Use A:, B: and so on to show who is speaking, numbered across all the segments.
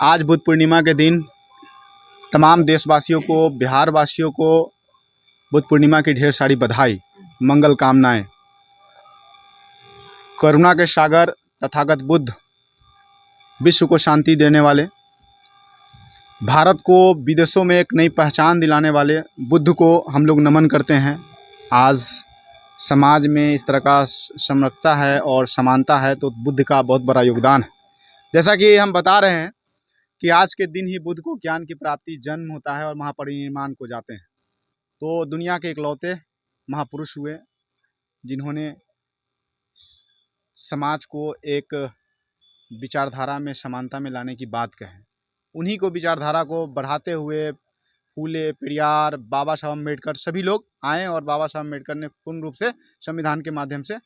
A: आज बुद्ध पूर्णिमा के दिन तमाम देशवासियों को, बिहार वासियों को बुद्ध पूर्णिमा की ढेर सारी बधाई, मंगल कामनाएं। करुणा के सागर तथागत बुद्ध, विश्व को शांति देने वाले, भारत को विदेशों में एक नई पहचान दिलाने वाले बुद्ध को हम लोग नमन करते हैं। आज समाज में इस तरह का समरसता है और समानता है, तो बुद्ध का बहुत बड़ा योगदान है। जैसा कि हम बता रहे हैं कि आज के दिन ही बुद्ध को ज्ञान की प्राप्ति, जन्म होता है और महापरिनिर्वाण को जाते हैं। तो दुनिया के इकलौते महापुरुष हुए जिन्होंने समाज को एक विचारधारा में, समानता में लाने की बात कहे। उन्हीं को विचारधारा को बढ़ाते हुए फूले, पेरियार, बाबा साहब अम्बेडकर सभी लोग आए और बाबा साहब अम्बेडकर ने पूर्ण रूप से संविधान के माध्यम से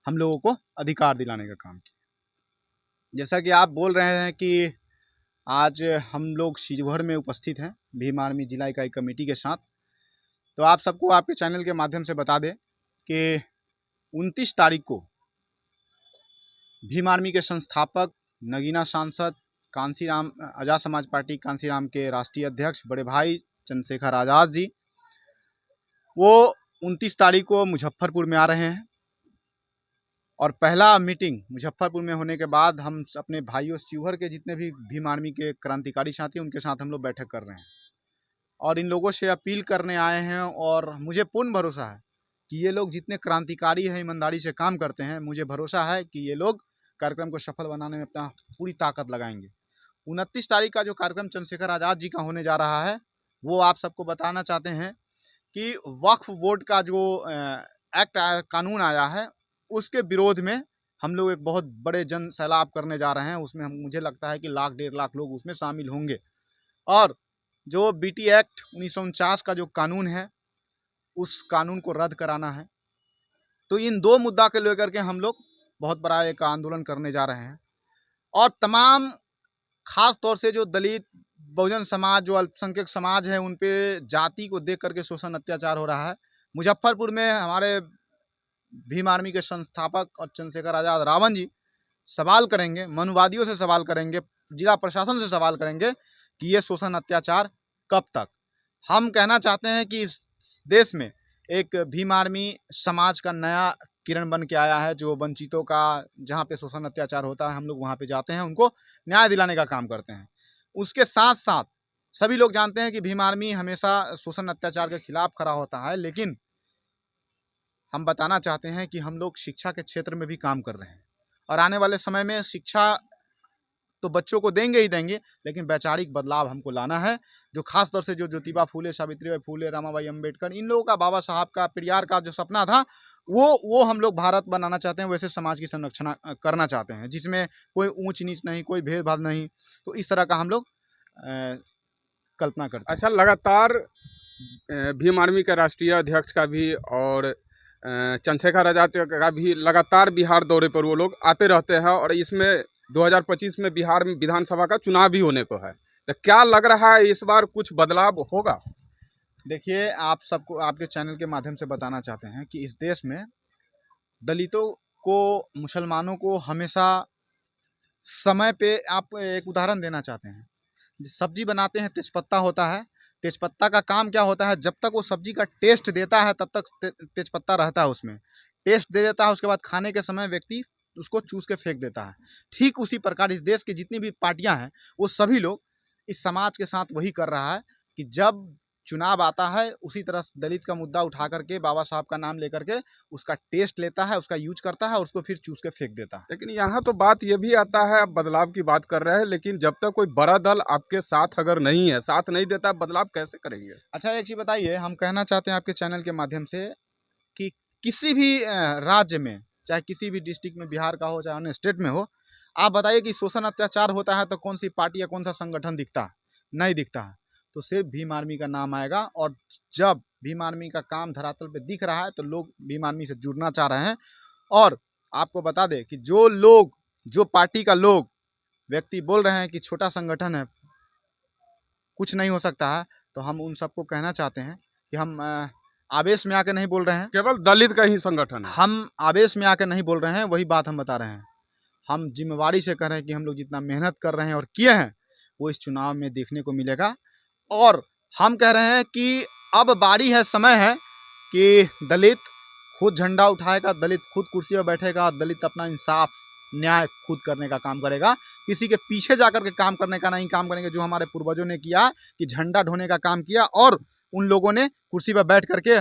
A: हम लोगों को अधिकार दिलाने का काम किया। जैसा कि आप बोल रहे हैं कि आज हम लोग शिवहर में उपस्थित हैं भीम आर्मी जिला इकाई कमेटी के साथ, तो आप सबको आपके चैनल के माध्यम से बता दें कि 29 तारीख को भीम आर्मी के संस्थापक, नगीना सांसद, कांसीराम आज़ाद समाज पार्टी कांसीराम के राष्ट्रीय अध्यक्ष बड़े भाई चंद्रशेखर आज़ाद जी, वो 29 तारीख को मुजफ्फरपुर में आ रहे हैं। और पहला मीटिंग मुजफ्फरपुर में होने के बाद हम अपने भाइयों शिवहर के जितने भी भीम आर्मी के क्रांतिकारी साथी, उनके साथ हम लोग बैठक कर रहे हैं और इन लोगों से अपील करने आए हैं। और मुझे पूर्ण भरोसा है कि ये लोग जितने क्रांतिकारी हैं, ईमानदारी से काम करते हैं, मुझे भरोसा है कि ये लोग कार्यक्रम को सफल बनाने में अपना पूरी ताकत लगाएंगे। 29 तारीख का जो कार्यक्रम चंद्रशेखर आज़ाद जी का होने जा रहा है, वो आप सबको बताना चाहते हैं कि वक्फ बोर्ड का जो एक्ट कानून आया है, उसके विरोध में हम लोग एक बहुत बड़े जन सैलाब करने जा रहे हैं। उसमें मुझे लगता है कि 1,00,000-1,50,000 लोग उसमें शामिल होंगे। और जो बीटी एक्ट 1949 का जो कानून है, उस कानून को रद्द कराना है। तो इन दो मुद्दा के लेकर के हम लोग बहुत बड़ा एक आंदोलन करने जा रहे हैं। और तमाम खास तौर से जो दलित, बहुजन समाज, जो अल्पसंख्यक समाज है, उन पे जाति को देख करके शोषण, अत्याचार हो रहा है। मुजफ्फरपुर में हमारे भीम आर्मी के संस्थापक और चंद्रशेखर आज़ाद रावण जी सवाल करेंगे, मनुवादियों से सवाल करेंगे, जिला प्रशासन से सवाल करेंगे कि ये शोषण, अत्याचार कब तक। हम कहना चाहते हैं कि इस देश में एक भीम आर्मी समाज का नया किरण बन के आया है, जो वंचितों का, जहाँ पे शोषण अत्याचार होता है, हम लोग वहाँ पे जाते हैं, उनको न्याय दिलाने का काम करते हैं। उसके साथ साथ सभी लोग जानते हैं कि भीम आर्मी हमेशा शोषण अत्याचार के खिलाफ खड़ा होता है, लेकिन हम बताना चाहते हैं कि हम लोग शिक्षा के क्षेत्र में भी काम कर रहे हैं। और आने वाले समय में शिक्षा तो बच्चों को देंगे ही देंगे, लेकिन वैचारिक बदलाव हमको लाना है। जो खास तौर से जो ज्योतिबा फूले, सावित्रीबाई फूले, रमाबाई अम्बेडकर, इन लोगों का, बाबा साहब का, पेरियार का जो सपना था, वो हम लोग भारत बनाना चाहते हैं। वैसे समाज की संरक्षण करना चाहते हैं जिसमें कोई ऊंच नीच नहीं, कोई भेदभाव नहीं। तो इस तरह का हम लोग कल्पना करते हैं।
B: अच्छा, लगातार भीम आर्मी के राष्ट्रीय अध्यक्ष का भी और चंद्रशेखर आज़ाद का भी लगातार बिहार दौरे पर वो लोग आते रहते हैं, और इसमें 2025 में बिहार में विधानसभा का चुनाव भी होने को है। तो क्या लग रहा है इस बार कुछ बदलाव होगा?
A: देखिए, आप सबको आपके चैनल के माध्यम से बताना चाहते हैं कि इस देश में दलितों को, मुसलमानों को हमेशा समय पे, आप एक उदाहरण देना चाहते हैं, सब्जी बनाते हैं, तेजपत्ता होता है। तेजपत्ता का काम क्या होता है, जब तक वो सब्जी का टेस्ट देता है तब तक तेजपत्ता रहता है, उसमें टेस्ट दे देता है, उसके बाद खाने के समय व्यक्ति उसको चूस के फेंक देता है। ठीक उसी प्रकार इस देश की जितनी भी पार्टियां हैं, वो सभी लोग इस समाज के साथ वही कर रहा है कि जब चुनाव आता है, उसी तरह दलित का मुद्दा उठा करके, बाबा साहब का नाम लेकर के उसका टेस्ट लेता है, उसका यूज करता है और उसको फिर चूस के फेंक देता है।
B: लेकिन यहाँ तो बात ये भी आता है, आप बदलाव की बात कर रहे हैं, लेकिन जब तक कोई बड़ा दल आपके साथ अगर नहीं है, साथ नहीं देता, बदलाव कैसे करेंगे?
A: अच्छा, एक चीज़ बताइए, हम कहना चाहते हैं आपके चैनल के माध्यम से कि किसी भी राज्य में, चाहे किसी भी डिस्ट्रिक्ट में, बिहार का हो चाहे अन्य स्टेट में हो, आप बताइए कि शोषण अत्याचार होता है तो कौन सी पार्टी या कौन सा संगठन दिखता है? नहीं दिखता है। तो सिर्फ भीम आर्मी का नाम आएगा। और जब भीम आर्मी का काम धरातल पे दिख रहा है तो लोग भीम आर्मी से जुड़ना चाह रहे हैं। और आपको बता दें कि जो लोग, जो पार्टी का लोग, व्यक्ति बोल रहे हैं कि छोटा संगठन है, कुछ नहीं हो सकता है, तो हम उन सबको कहना चाहते हैं कि हम आवेश में आके नहीं बोल रहे हैं,
B: केवल दलित का ही संगठन है।
A: हम आवेश में आके नहीं बोल रहे हैं, वही बात हम बता रहे हैं। हम जिम्मेवारी से कह रहे हैं कि हम लोग जितना मेहनत कर रहे हैं और किए हैं, वो इस चुनाव में देखने को मिलेगा। और हम कह रहे हैं कि अब बारी है, समय है कि दलित खुद झंडा उठाएगा, दलित खुद कुर्सी पर बैठेगा, दलित अपना इंसाफ न्याय खुद करने का काम करेगा। किसी के पीछे जाकर के काम करने का नहीं काम करेंगे, जो हमारे पूर्वजों ने किया कि झंडा ढोने का काम किया और उन लोगों ने कुर्सी पर बैठ करके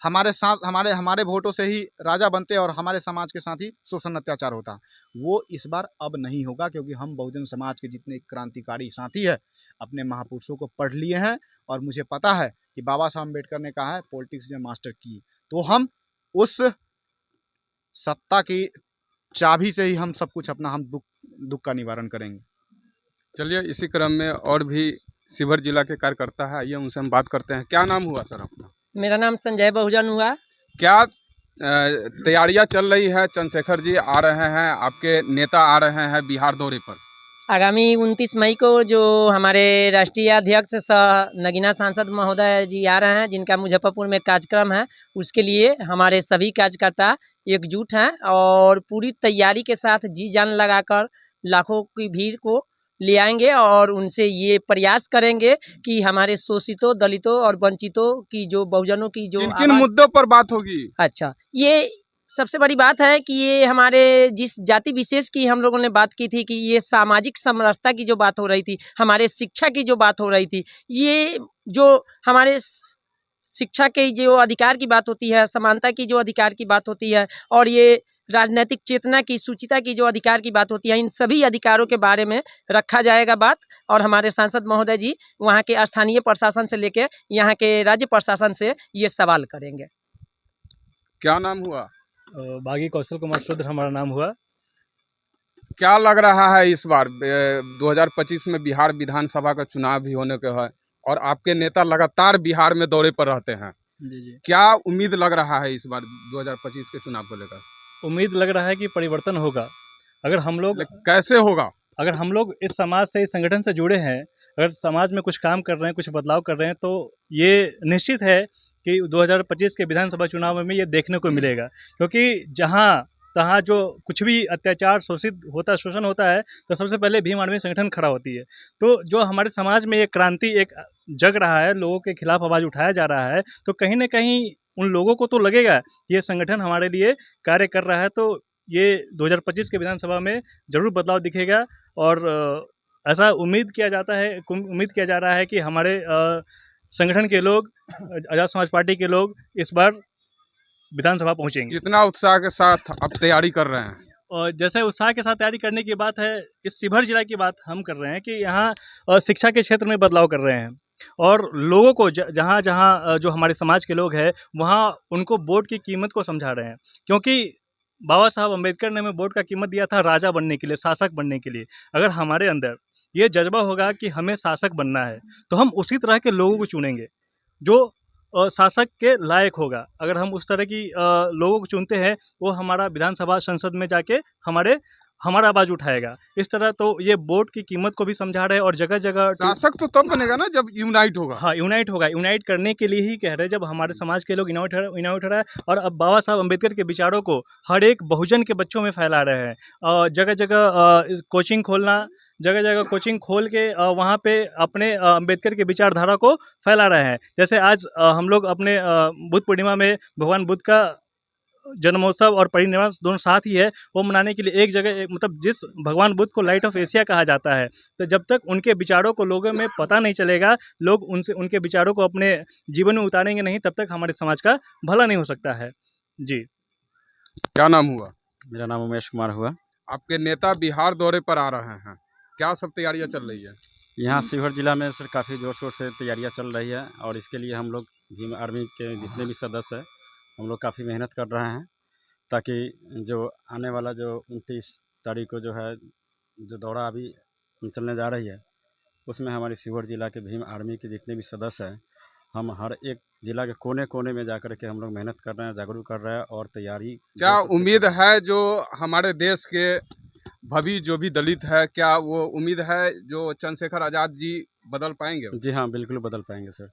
A: हमारे साथ हमारे वोटों से ही राजा बनते और हमारे समाज के साथ ही शोषण अत्याचार होता। वो इस बार अब नहीं होगा, क्योंकि हम बहुजन समाज के जितने क्रांतिकारी साथी है अपने महापुरुषों को पढ़ लिए हैं और मुझे पता है कि बाबा साहब अम्बेडकर ने कहा है पॉलिटिक्स ने मास्टर की। तो हम उस सत्ता की चाबी से ही हम सब कुछ अपना हम दुख का निवारण करेंगे।
B: चलिए, इसी क्रम में और भी शिवहर जिला के कार्यकर्ता है, आइए उनसे हम बात करते हैं। क्या नाम हुआ सर अपना?
C: मेरा नाम संजय बहुजन हुआ।
B: क्या तैयारियां चल रही है? चंद्रशेखर जी आ रहे हैं, आपके नेता आ रहे हैं बिहार दौरे पर।
C: आगामी 29 मई को जो हमारे राष्ट्रीय अध्यक्ष सह नगीना सांसद महोदय जी आ रहे हैं, जिनका मुजफ्फरपुर में कार्यक्रम है, उसके लिए हमारे सभी कार्यकर्ता एकजुट हैं और पूरी तैयारी के साथ जी जान लगाकर लाखों की भीड़ को ले आएंगे और उनसे ये प्रयास करेंगे कि हमारे शोषितों, दलितों और वंचितों की जो बहुजनों की जो
B: किन मुद्दों पर बात होगी?
C: अच्छा, ये सबसे बड़ी बात है कि ये हमारे जिस जाति विशेष की हम लोगों ने बात की थी कि ये सामाजिक समरसता की जो बात हो रही थी, हमारे शिक्षा की जो बात हो रही थी, ये जो हमारे शिक्षा के जो अधिकार की बात होती है, समानता की जो अधिकार की बात होती है और ये राजनीतिक चेतना की, सूचिता की जो अधिकार की बात होती है, इन सभी अधिकारों के बारे में रखा जाएगा बात। और हमारे सांसद महोदय जी वहाँ के स्थानीय प्रशासन से लेकर यहाँ के राज्य प्रशासन से ये सवाल करेंगे।
B: क्या नाम हुआ?
D: बागी कौशल कुमार शुद्र हमारा नाम हुआ।
B: क्या लग रहा है इस बार 2025 में बिहार विधानसभा का चुनाव भी होने के है और आपके नेता लगातार बिहार में दौरे पर रहते हैं?
D: जी।
B: क्या उम्मीद लग रहा है इस बार 2025 के चुनाव को लेकर?
D: उम्मीद लग रहा है कि परिवर्तन होगा। अगर हम लोग
B: कैसे होगा?
D: अगर हम लोग इस समाज से, इस संगठन से जुड़े हैं, अगर समाज में कुछ काम कर रहे हैं, कुछ बदलाव कर रहे हैं, तो ये निश्चित है कि 2025 के विधानसभा चुनाव में ये देखने को मिलेगा। क्योंकि जहाँ तहाँ जो कुछ भी अत्याचार शोषण होता है, तो सबसे पहले भीम आर्मी संगठन खड़ा होती है। तो जो हमारे समाज में एक क्रांति एक जग रहा है, लोगों के खिलाफ आवाज़ उठाया जा रहा है, तो कहीं ना कहीं उन लोगों को तो लगेगा ये संगठन हमारे लिए कार्य कर रहा है। तो ये 2025 के विधानसभा में ज़रूर बदलाव दिखेगा और ऐसा उम्मीद किया जा रहा है कि हमारे संगठन के लोग, आज़ाद समाज पार्टी के लोग इस बार विधानसभा पहुंचेंगे।
B: कितना उत्साह के साथ आप तैयारी कर रहे हैं?
D: और जैसे उत्साह के साथ तैयारी करने की बात है, इस शिवहर जिला की बात हम कर रहे हैं कि यहाँ शिक्षा के क्षेत्र में बदलाव कर रहे हैं और लोगों को जहाँ जहाँ जो हमारे समाज के लोग हैं वहाँ उनको वोट की कीमत को समझा रहे हैं। क्योंकि बाबा साहब अम्बेडकर ने हमें वोट का कीमत दिया था राजा बनने के लिए, शासक बनने के लिए। अगर हमारे अंदर ये जज्बा होगा कि हमें शासक बनना है, तो हम उसी तरह के लोगों को चुनेंगे जो शासक के लायक होगा। अगर हम उस तरह की लोगों को चुनते हैं, वो हमारा विधानसभा संसद में जाके हमारा आवाज़ उठाएगा। इस तरह तो ये वोट की कीमत को भी समझा रहे हैं और जगह जगह
B: शासक तो तब बनेगा ना जब यूनाइट होगा।
D: हाँ, यूनाइट होगा। यूनाइट करने के लिए ही कह रहे हैं, जब हमारे समाज के लोग यूनाइट हो रहा है। और अब बाबा साहब अम्बेडकर के विचारों को हर एक बहुजन के बच्चों में फैला रहे हैं। जगह जगह कोचिंग खोलना, जगह जगह कोचिंग खोल के वहाँ पे अपने अम्बेडकर के विचारधारा को फैला रहे हैं। जैसे आज हम लोग अपने बुद्ध पूर्णिमा में भगवान बुद्ध का जन्मोत्सव और परिनिर्वाण दोनों साथ ही है, वो मनाने के लिए एक जगह, मतलब जिस भगवान बुद्ध को लाइट ऑफ एशिया कहा जाता है, तो जब तक उनके विचारों को लोगों में पता नहीं चलेगा, लोग उनके विचारों को अपने जीवन में उतारेंगे नहीं, तब तक हमारे समाज का भला नहीं हो सकता है। जी।
B: क्या नाम हुआ?
E: मेरा नाम उमेश कुमार हुआ।
B: आपके नेता बिहार दौरे पर आ रहे हैं, क्या सब तैयारियां चल रही है?
E: यहाँ शिवहर जिला में सर काफ़ी ज़ोर शोर से तैयारियां चल रही है और इसके लिए हम लोग भीम आर्मी के जितने भी सदस्य हैं, हम लोग काफ़ी मेहनत कर रहे हैं ताकि जो आने वाला जो 29 तारीख को जो है, जो दौरा अभी चलने जा रही है, उसमें हमारे शिवहर जिला के भीम आर्मी के जितने भी सदस्य हैं, हम हर एक जिला के कोने कोने में जाकर के हम लोग मेहनत कर रहे हैं, जागरूक कर रहे हैं और तैयारी।
B: क्या उम्मीद है जो हमारे देश के भवी जो भी दलित है, क्या वो उम्मीद है जो चंद्रशेखर आज़ाद जी बदल पाएंगे?
E: जी हाँ, बिल्कुल बदल पाएंगे सर।